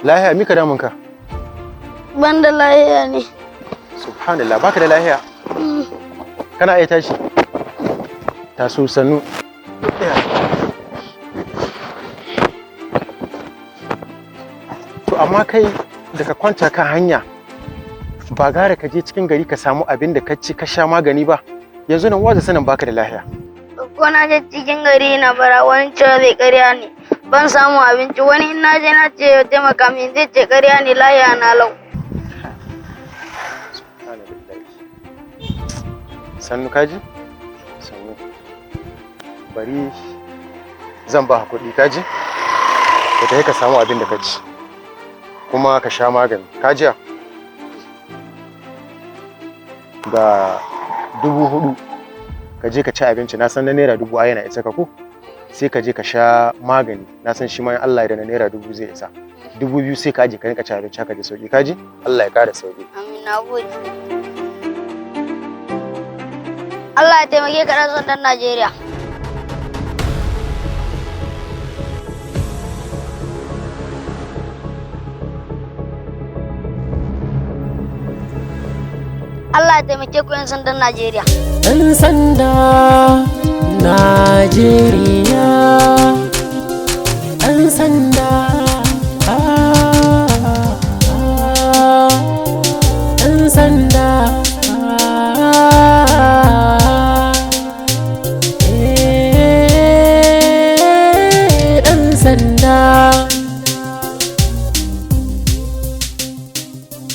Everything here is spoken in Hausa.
Lahiya mika damun ka? Ban da lahiya ne. Subhanallah baka da lahiya? Kana iya tashi? Taso sannu. To amma kai da ka kwanta kan hanya ba gara ka je cikin gari ka samu abin da ka ci ka sha magani ba. Yanzu nan waza sanin baka da lahiya. Ko na je cikin gari na bara wani cewa zai ƙarya ne. Ban samu abinci wani in na je na ce ya taimaka min zai ce ƙarya ne lahiya na lau. Sannu kaji? Sannu. Bari zan ba kuɗi kaji? Ka tafi ka samu abin da ka ci. Kuma ka sha magani. Kajiya? Ga 4,000 ka je ka ci abinci na san na naira 1,000 ai yana isa ka ko? Sai ka je ka sha magani na san shi ma in Allah ya da na naira 2,000 zai isa. 2,000 sai ka aje ka rinka ci abinci haka da sauki kaji? Allah ya kara sauki. Amin na gode. Allah ya taimake ka ɗan sandan Najeriya. Allah ya taimake ku 'yan sandan Najeriya. 'Yan sanda Najeriya. 'Yan sanda